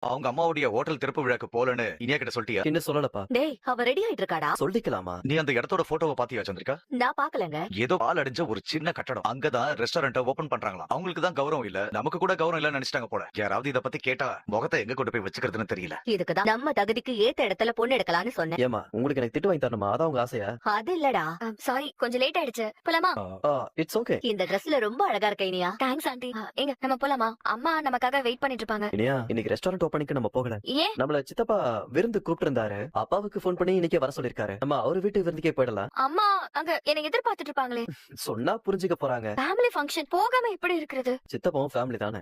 அவங்க அம்மாவுடைய ஹோட்டல் திறப்பு விழாக்கு போலன்னு இனியா கிட்ட சொல்லிட்டியா? இன்னும் சொல்லலப்பா. டேய், அவ ரெடி ஆயிட்டு இருக்காடா. சொல்லிக்கலாமா? நீ அந்த இடத்தோட போட்டோவை பாத்தியா சந்திரிகா? நான் பாக்கலங்க. ஏதோ பால் அடிஞ்ச ஒரு சின்ன கட்டடம். அங்கதான் ரெஸ்டாரண்ட் ஓபன் பண்றாங்களாம். அவங்களுக்கு தான் கௌரவம் இல்ல, நமக்கு கூட கௌரவம் இல்லன்னு நினைச்சிட்டாங்க போல. யாராவது இத பத்தி கேட்டா முகத்தை எங்க கொண்டு போய் வச்சுக்கிறதுன்னு தெரியல. இதுக்குதான் நம்ம தகுதிக்கு ஏத்த இடத்துல பொண்ணு எடுக்கலாம்னு சொன்னேன். ஏமா உங்களுக்கு எனக்கு திட்டு வாங்கி தரணுமா? அதான் உங்க ஆசையா? அது இல்லடா. சாரி, கொஞ்சம் லேட் ஆயிடுச்சு. போலாமா? It's okay. இந்த ட்ரெஸ்ல ரொம்ப அழகா இருக்க இனியா. Thanks aunty. எங்க நம்ம போலாமா? அம்மா நமக்காக வெயிட் பண்ணிட்டு இருப்பாங்க. இனியா, இன்னைக்கு ரெஸ்டாரண்ட் ஓப்பனிங்க்கு நம்ம போகல. ஏன்? நம்மள சித்தப்பா விருந்து கூப்பிட்டு இருந்தாரு. அப்பாவுக்கு ஃபோன் பண்ணி இன்னைக்கு வர சொல்லிருக்காரு. நம்ம அவரு வீட்டு விருந்துக்கே போயிடலாம். அம்மா அங்க என்னை எதிர்பார்த்துட்டு இருப்பாங்களே. சொன்னா புரிஞ்சுக்க போறாங்க. ஃபேமிலி ஃபங்க்ஷன் போகாம எப்படி இருக்கிறது? சித்தப்பாவும் ஃபேமிலி தானே.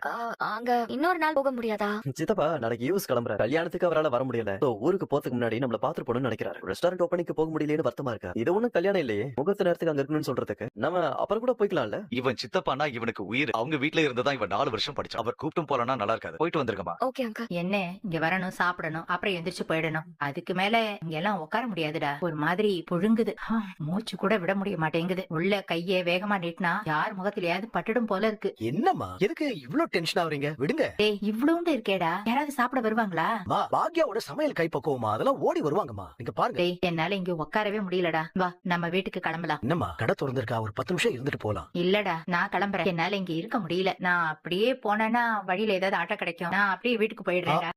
அங்க இன்னொரு நாள் போக முடியாதா? சித்தப்பா நாளைக்கு யூஎஸ் கிளம்புற. கல்யாணத்துக்கு அவரால வர முடியல. So, ஊருக்கு போறதுக்கு முன்னாடி நம்மள பாத்துட்டு போகணும்னு நினைக்கிறாரு. ரெஸ்டாரண்ட் ஓப்பனிங்க்கு போக முடியலன்னு வருத்தமா இருக்கா. இது ஒண்ணும் கல்யாணம் இல்லையே. முகூர்த்த நேரத்துக்கு அங்க இருக்கணும்னு சொல்றதுக்கு நம்ம அப்புறம் கூட போய்க்கலாம்ல. இவன் சித்தப்பானா இவனுக்கு உயிர். அவங்க வீட்ல இருந்துதான் இவன் 4 வருஷம் படிச்சான். அவர் கூப்பிட்டும் போலனா நல்லா இருக்காது. போயிட்டு வந்திருக்கமா. Okay uncle. என்ன இங்க வரணும், சாப்பிடணும், அப்புறம் எந்திரிச்சு போயிடணும். அதுக்கு மேல இங்க எல்லாம் உட்கார முடியாதுடா. ஒரு மாதிரி புழுங்குது. மூச்சு கூட விட முடிய மாட்டேங்குது. உள்ள கைய வேகமா நீட்டினா யார் முகத்திலயாவது பட்டுடும் போல இருக்கு. என்னம்மா எதுக்கு இவ்ளோ டென்ஷன் ஆவறீங்க? விடுங்க. டேய், இவ்வளவுண்டு இருக்கேடா. யாராவது சாப்பிட வருவாங்களா? பாக்யாவோட சமையல் கைப்பக்குவமா அதெல்லாம் ஓடி வருவாங்கம்மா. நீங்க பாருங்க. டேய், என்னால இங்க உட்காரவே முடியலடா. வா நம்ம வீட்டுக்கு கிளம்பலாம். என்னம்மா கடை திறந்திருக்கா, ஒரு 10 நிமிஷம் இருந்துட்டு போலாம். இல்லடா, நான் கிளம்புறேன். என்னால இங்க இருக்க முடியல. நான் அப்படியே போனேன்னா வழியில ஏதாவது ஆட்டோ கிடைக்கும். நான் அப்படியே வீட்டுக்கு போயிடுறேன்டா.